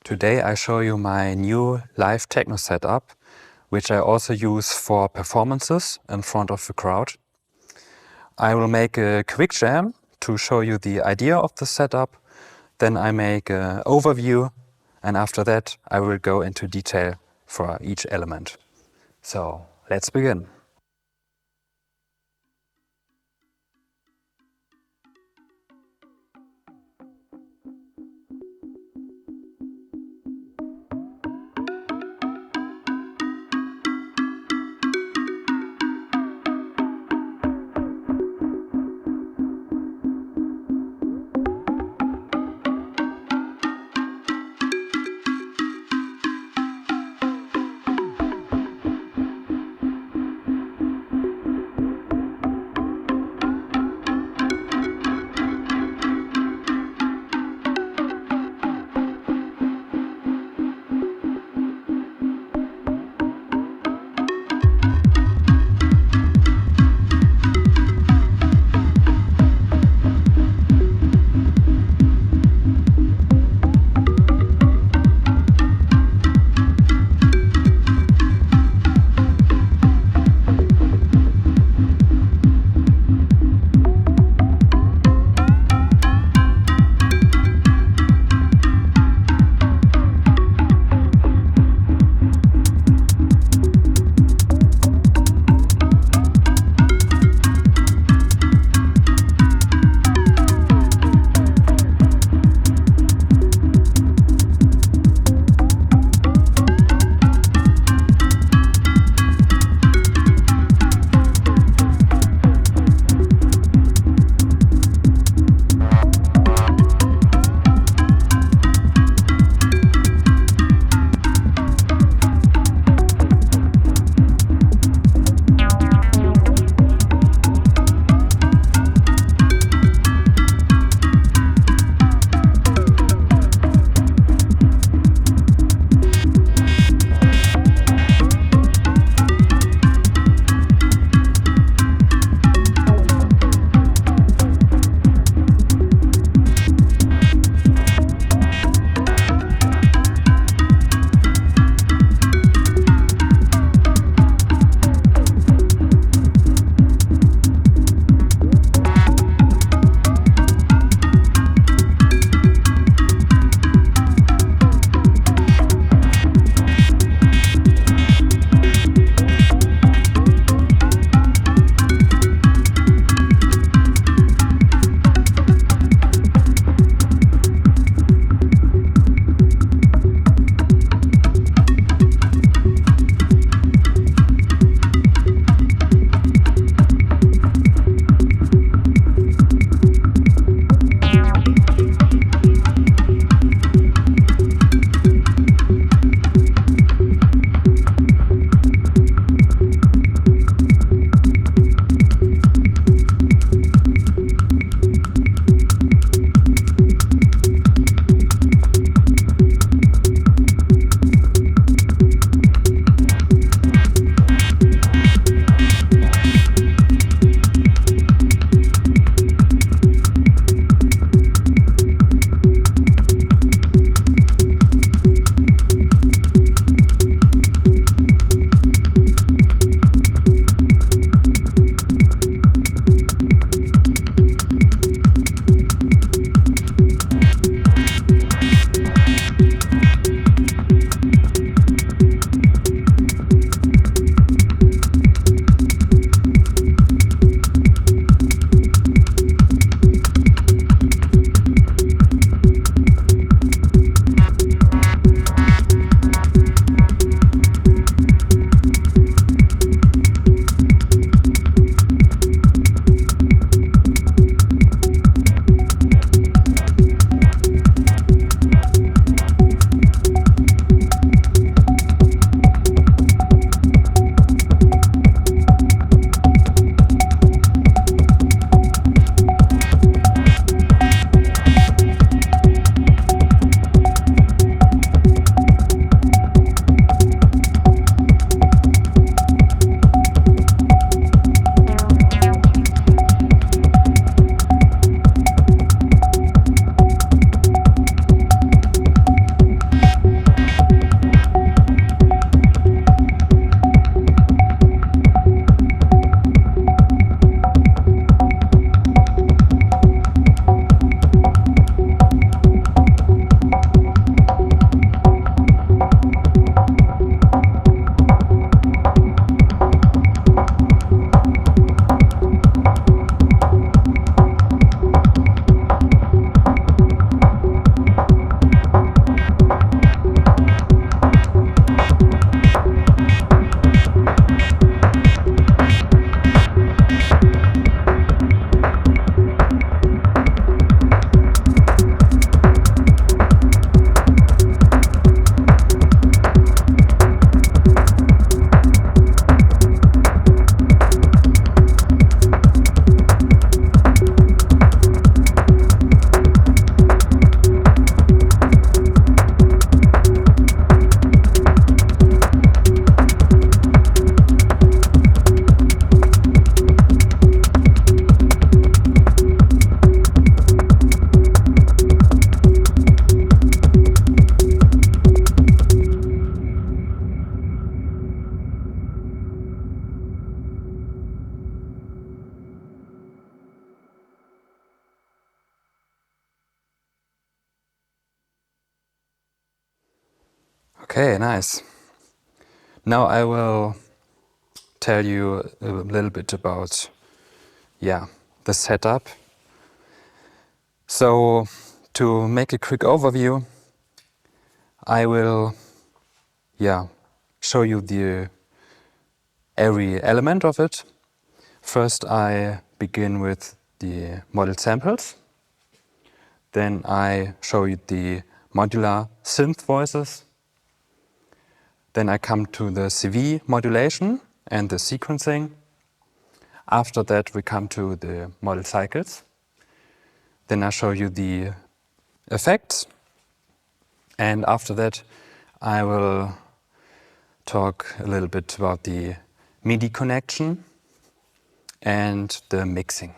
Today I show you my new live techno setup, which I also use for performances in front of the crowd. I will make a quick jam to show you the idea of the setup, then I make an overview, and after that I will go into detail for each element. So let's begin. Okay, nice. Now I will tell you a little bit about, the setup. So, to make a quick overview, I will, show you every element of it. First, I begin with the model samples. Then I show you the modular synth voices. Then I come to the CV modulation and the sequencing. After that, we come to the model cycles. Then I show you the effects. And after that, I will talk a little bit about the MIDI connection and the mixing.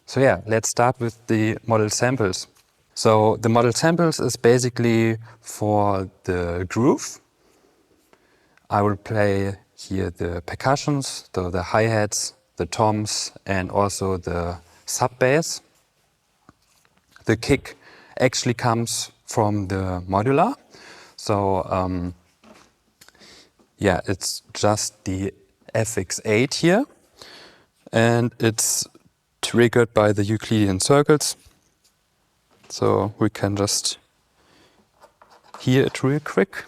So let's start with the model samples. So the model samples is basically for the groove. I will play here the percussions, the hi-hats, the toms, and also the sub-bass. The kick actually comes from the modular. So it's just the FX8 here, and it's triggered by the Euclidean circles. So we can just hear it real quick.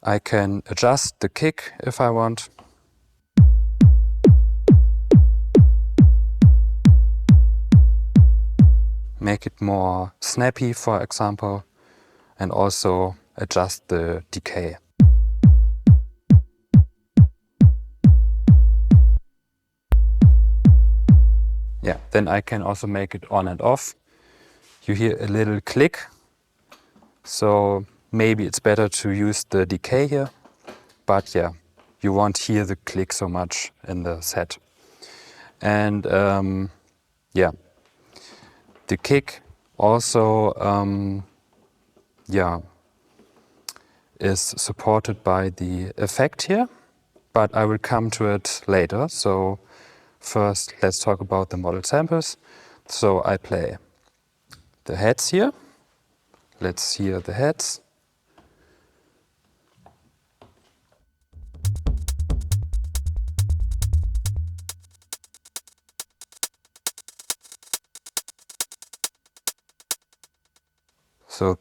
I can adjust the kick if I want. Make it more snappy, for example, and also adjust the decay. Then I can also make it on and off. You hear a little click, so maybe it's better to use the decay here, but you won't hear the click so much in the set. And the kick also is supported by the effect here, but I will come to it later. So first, let's talk about the model samples. So I play the heads here. Let's hear the heads. So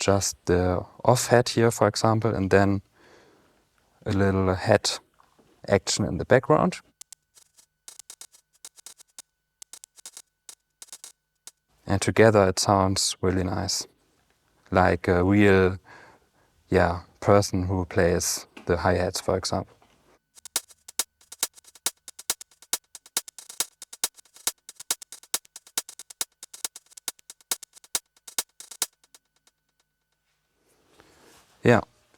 just the off head here, for example, and then a little head action in the background. And together it sounds really nice. Like a real, person who plays the hi-hats, for example.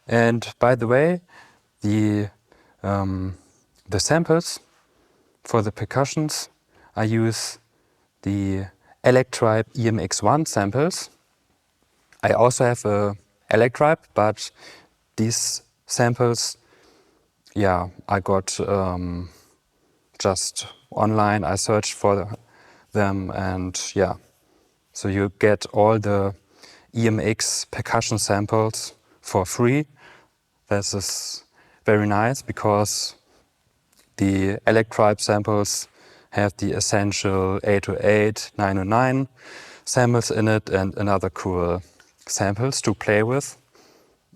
And by the way, the samples for the percussions, I use the Electribe EMX1 samples. I also have a Electribe, but these samples, I got just online. I searched for them, and so you get all the EMX percussion samples for free. This is very nice because the Electribe samples have the essential 808, 909 samples in it and another cool samples to play with.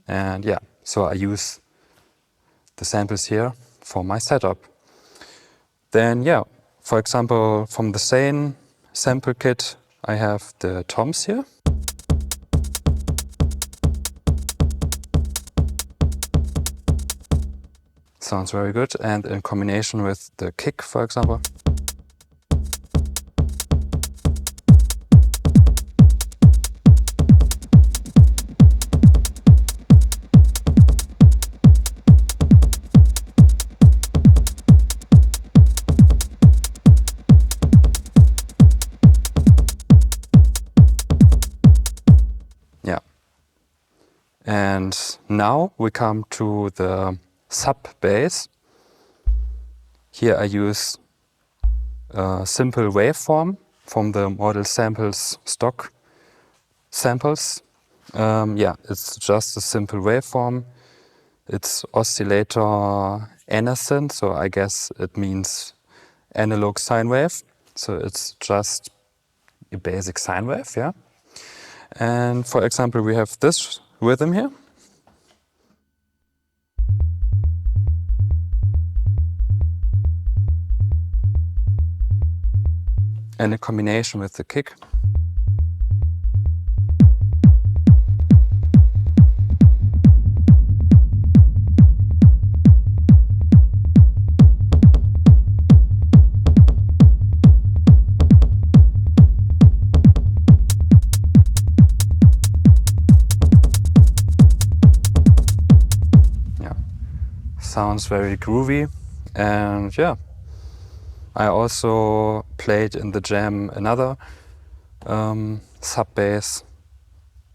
And so I use the samples here for my setup. Then for example, from the same sample kit, I have the toms here. Sounds very good, and in combination with the kick, for example. And now we come to the sub bass. Here I use a simple waveform from the model samples stock samples. Yeah, it's just a simple waveform. It's oscillator nascent, so I guess it means analog sine wave. So it's just a basic sine wave, yeah. And for example, we have this rhythm here. And a combination with the kick. Sounds very groovy, and yeah, I also played in the jam another sub bass.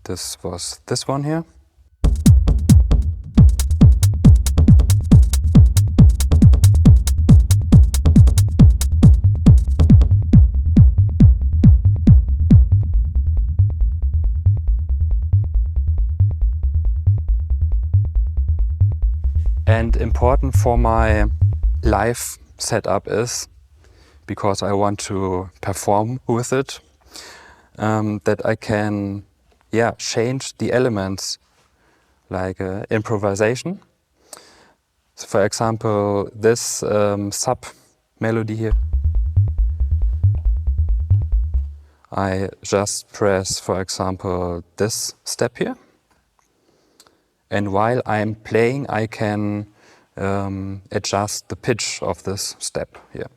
This was this one here. And important for my live setup is, because I want to perform with it, that I can change the elements, like improvisation. So for example, this sub melody here, I just press, for example, this step here. And while I'm playing, I can adjust the pitch of this step here.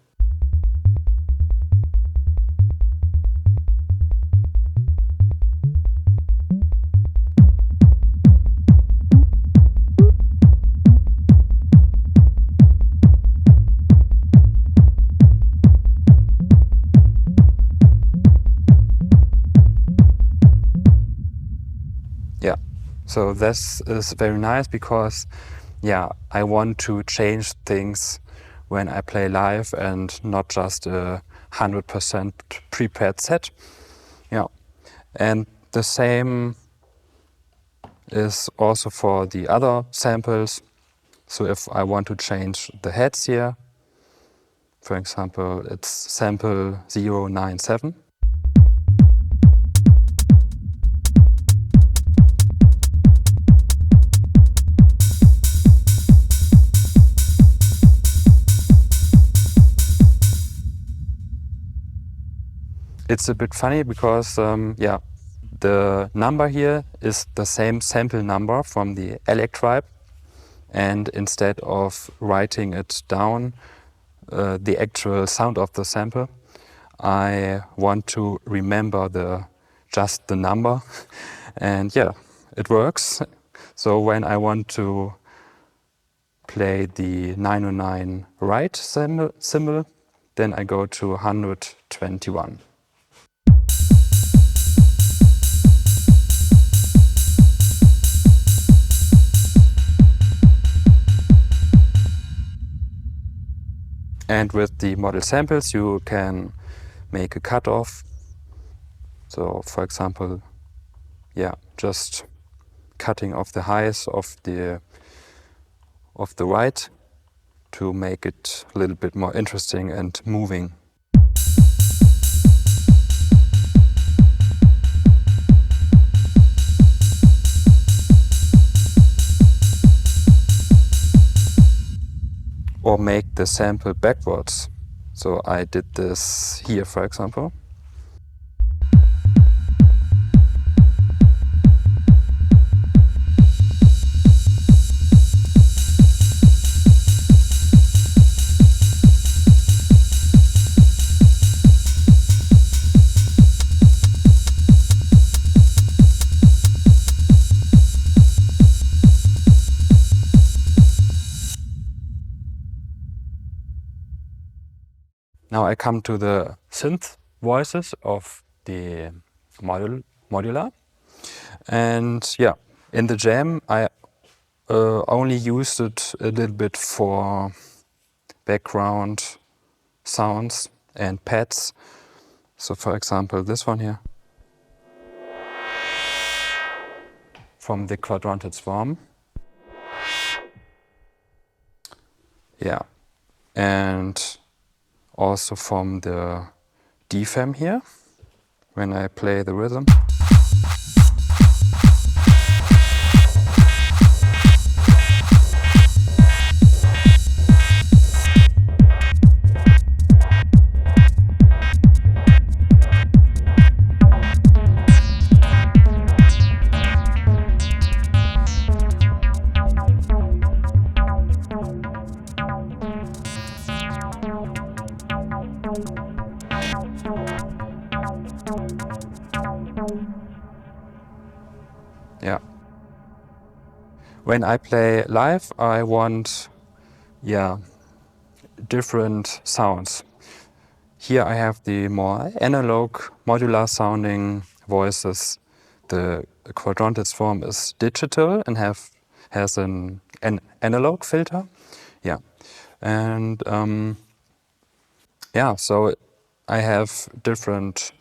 Yeah, so this is very nice because, yeah, I want to change things when I play live and not just a 100% prepared set. Yeah, and the same is also for the other samples. So if I want to change the heads here, for example, it's sample 097. It's a bit funny because, the number here is the same sample number from the electribe, and instead of writing it down, the actual sound of the sample, I want to remember just the number, and yeah, it works. So when I want to play the 909 right symbol, then I go to 121. And with the model samples, you can make a cutoff. So, for example, just cutting off the highs of the right to make it a little bit more interesting and moving. Or make the sample backwards. So I did this here, for example. Now I come to the synth voices of the modular. And yeah, in the jam I only used it a little bit for background sounds. and pads. So for example, this one here from the quadranted swarm. Yeah, and also from the DFM here, when I play the rhythm. Yeah. When I play live, I want, different sounds. Here I have the more analog, modular sounding voices. The quadranted swarm is digital and has an analog filter. Yeah, and so I have different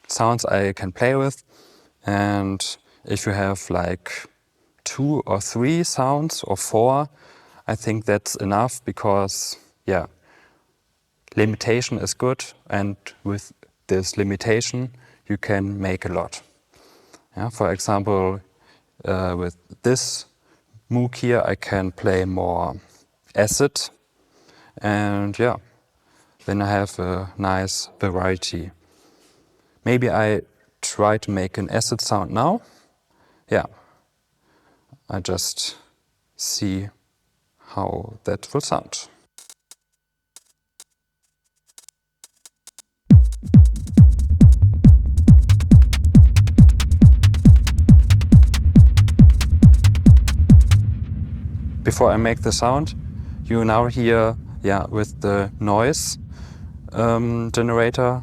sounds I can play with, and if you have like 2 or 3 sounds or 4, I think that's enough, because limitation is good, and with this limitation you can make a lot. Yeah, for example, with this MOOC here I can play more acid, and then I have a nice variety. Maybe I try to make an acid sound now. Yeah, I just see how that will sound. Before I make the sound, you now hear, with the noise generator,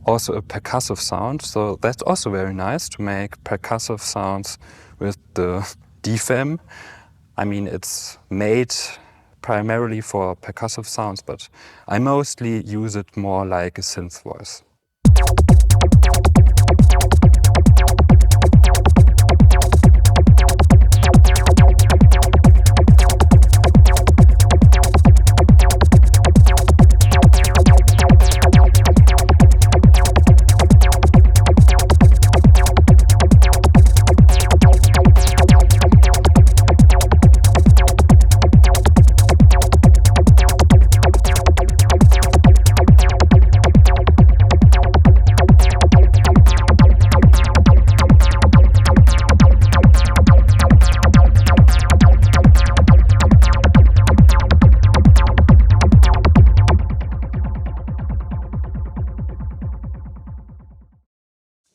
also a percussive sound. So that's also very nice to make percussive sounds with the DFM. I mean, it's made primarily for percussive sounds, but I mostly use it more like a synth voice.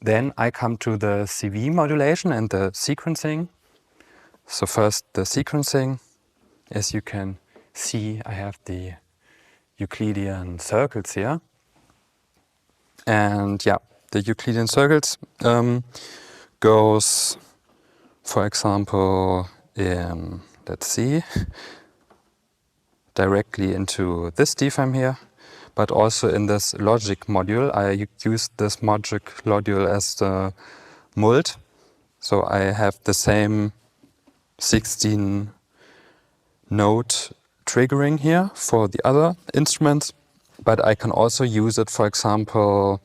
Then I come to the CV modulation and the sequencing. So first the sequencing. As you can see, I have the Euclidean circles here. And the Euclidean circles goes, for example, in, let's see, directly into this DFM here. But also in this logic module, I use this logic module as the mult. So I have the same 16 note triggering here for the other instruments. But I can also use it, for example,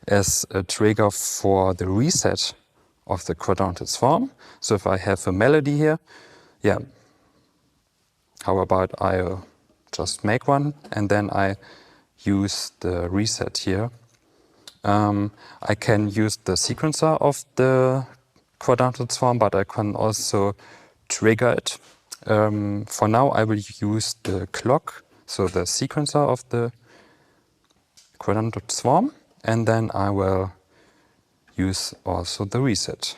as a trigger for the reset of the quadranted swarm. So if I have a melody here, how about I just make one and then I use the reset here. I can use the sequencer of the quadranted swarm, but I can also trigger it. For now I will use the clock, so the sequencer of the quadranted swarm, and then I will use also the reset.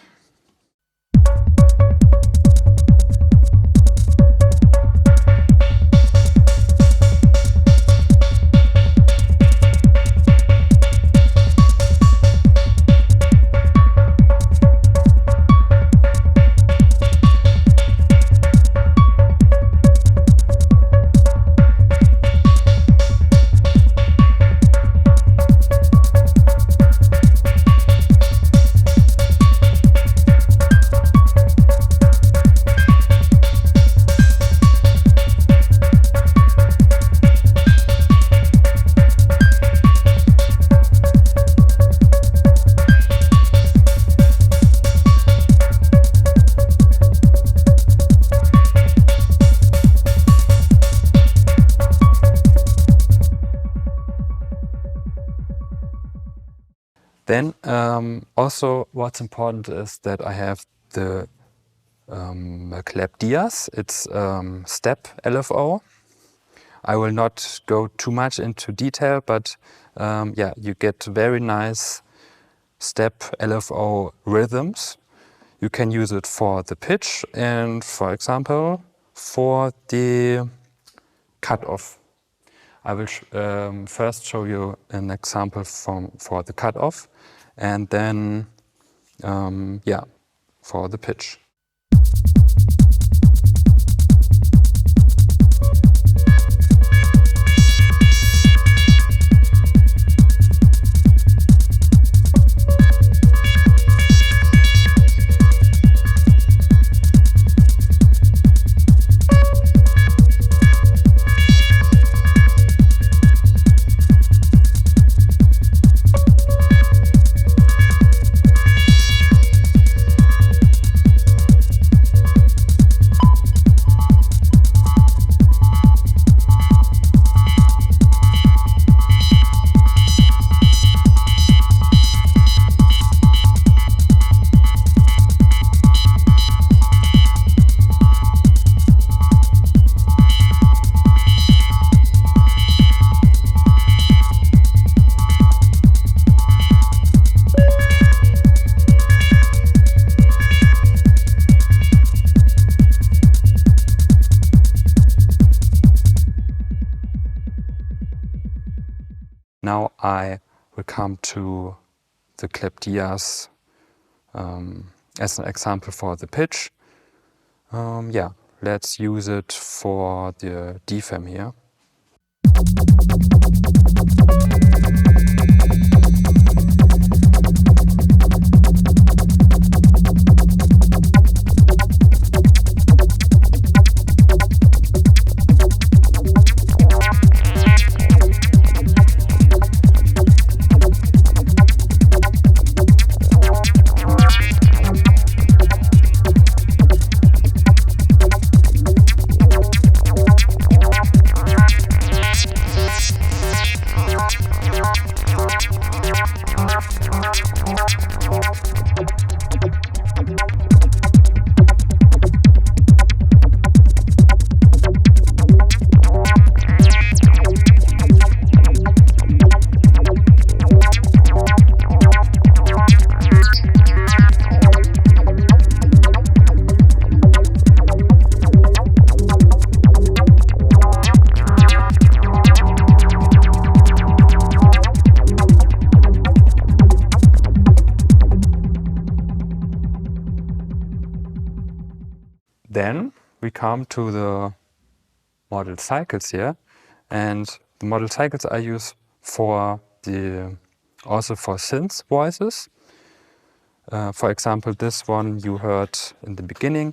Then also what's important is that I have the clap dias. It's step LFO. I will not go too much into detail, but yeah, you get very nice step LFO rhythms. You can use it for the pitch and, for example, for the cutoff. I will first show you an example for the cutoff, and then yeah, for the pitch. Now I will come to the clap dias as an example for the pitch. Yeah, let's use it for the DFM here. Then we come to the model cycles here, and the model cycles I use for also for synth voices. For example, this one you heard in the beginning.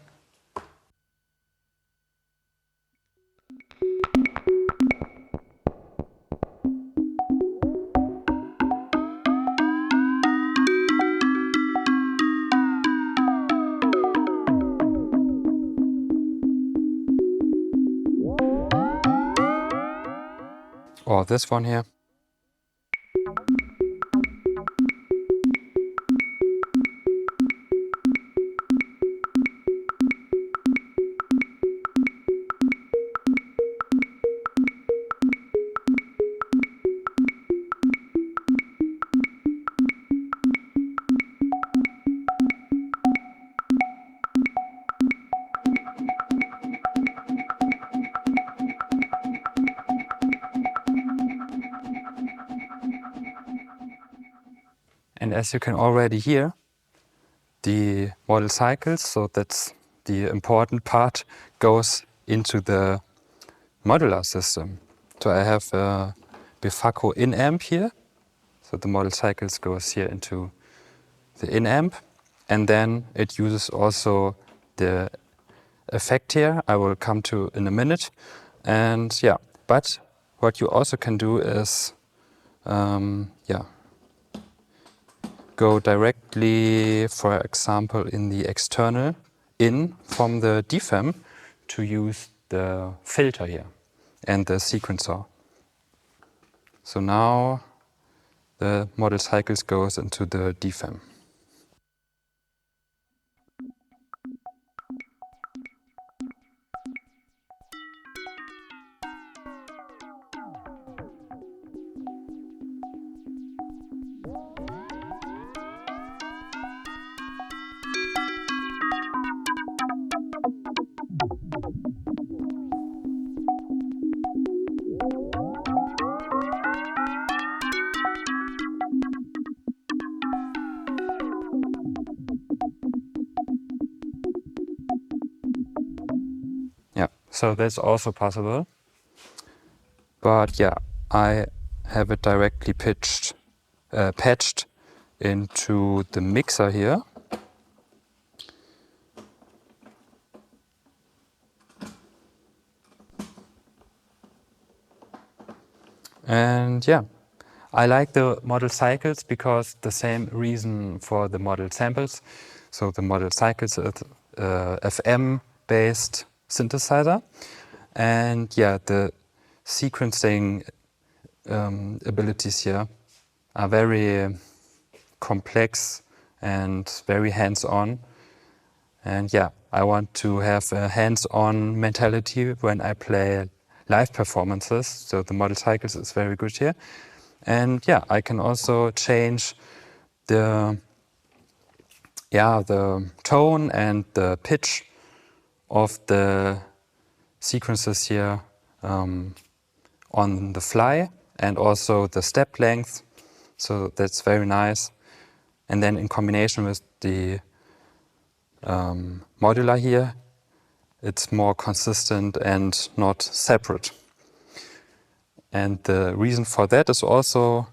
Or this one here. And as you can already hear, the model cycles, so that's the important part, goes into the modular system. So I have a Bifaco in-amp here. So the model cycles goes here into the in-amp. And then it uses also the effect here, I will come to in a minute. And yeah, but what you also can do is, yeah, go directly, for example, in the external in from the DFM to use the filter here and the sequencer. So now the model cycles goes into the DFAM. Yeah, so that's also possible. But yeah, I have it directly patched into the mixer here. And yeah, I like the model cycles because the same reason for the model samples. So the model cycles is FM-based synthesizer. And yeah, the sequencing abilities here are very complex and very hands-on. And yeah, I want to have a hands-on mentality when I play live performances. So the model cycles is very good here. And yeah, I can also change the tone and the pitch of the sequences here on the fly, and also the step length. So that's very nice. And then in combination with the modular here, it's more consistent and not separate. And the reason for that is also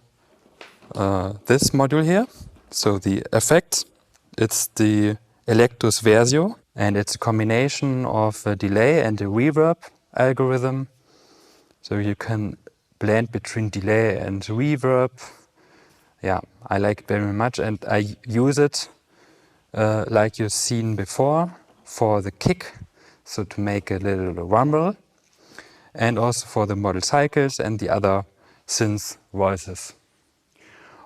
this module here. So the effect, it's the Electus Versio, and it's a combination of a delay and a reverb algorithm. So you can blend between delay and reverb. Yeah, I like it very much, and I use it like you've seen before for the kick, so to make a little rumble, and also for the model cycles and the other synth voices.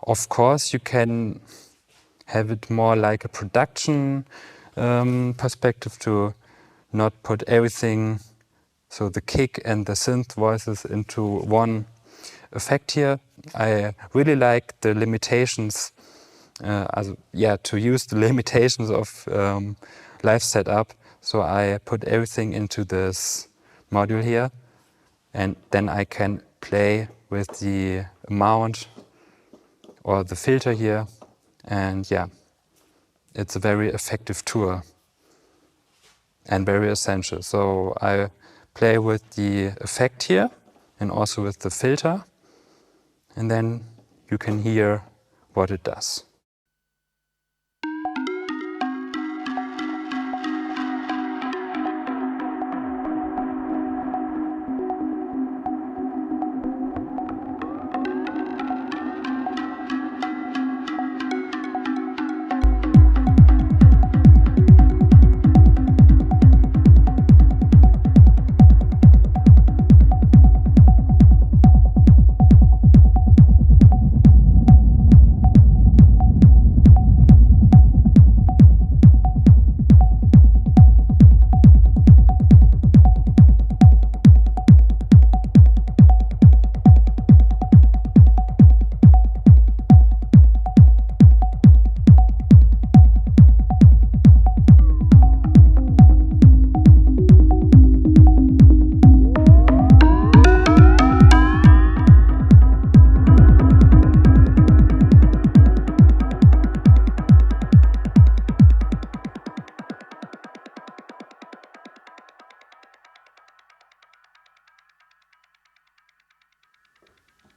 Of course, you can have it more like a production perspective, to not put everything, so the kick and the synth voices, into one effect here. I really like the limitations, to use the limitations of live setup. So I put everything into this module here, and then I can play with the amount or the filter here. And yeah, it's a very effective tool and very essential. So I play with the effect here and also with the filter, and then you can hear what it does.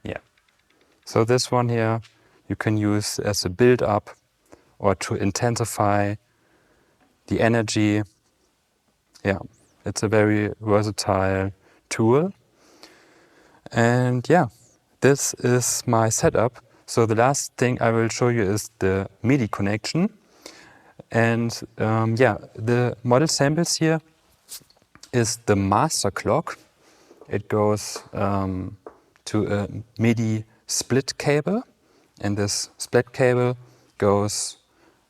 Yeah. So this one here you can use as a build-up or to intensify the energy. Yeah, it's a very versatile tool. And yeah, this is my setup. So the last thing I will show you is the MIDI connection. And the model samples here is the master clock. It goes to a MIDI split cable, and this split cable goes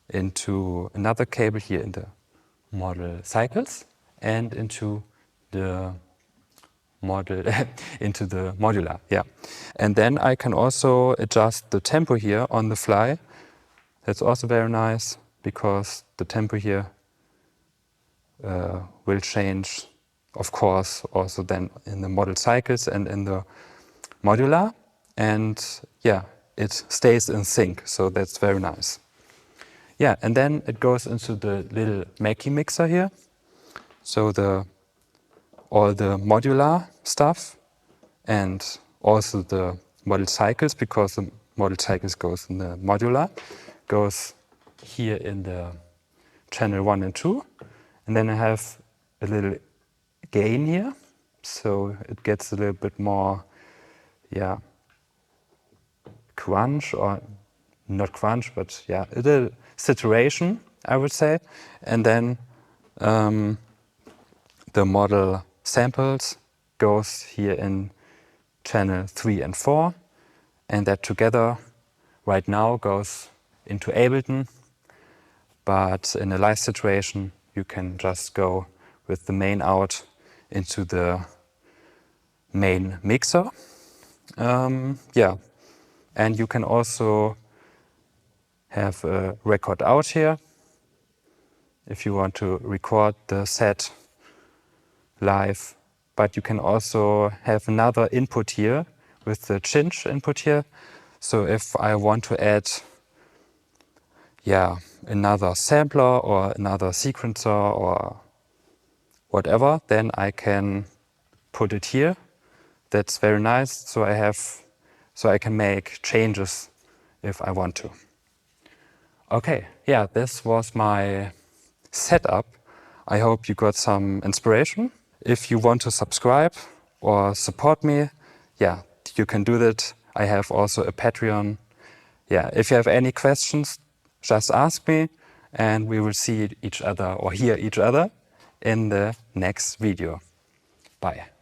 into another cable here in the model cycles and into the model into the modular. Yeah, and then I can also adjust the tempo here on the fly. That's also very nice because the tempo here will change, of course, also then in the model cycles and in the modular. And yeah, it stays in sync, so that's very nice. Yeah, and then it goes into the little Mackie mixer here. So all the modular stuff and also the model cycles, because the model cycles goes in the modular, goes here in the channel 1 and 2. And then I have a little gain here, so it gets a little bit more, yeah, crunch, or not crunch, but yeah, a little saturation, I would say. And then the model samples goes here in channel 3 and 4, and that together right now goes into Ableton, but in a live situation you can just go with the main out into the main mixer. Yeah, and you can also have a record out here if you want to record the set live, but you can also have another input here with the cinch input here. So if I want to add, yeah, another sampler or another sequencer or whatever, then I can put it here. That's very nice. So I can make changes if I want to. Okay, yeah, this was my setup. I hope you got some inspiration. If you want to subscribe or support me, yeah, you can do that. I have also a Patreon. Yeah, if you have any questions, just ask me and we will see each other or hear each other in the next video. Bye.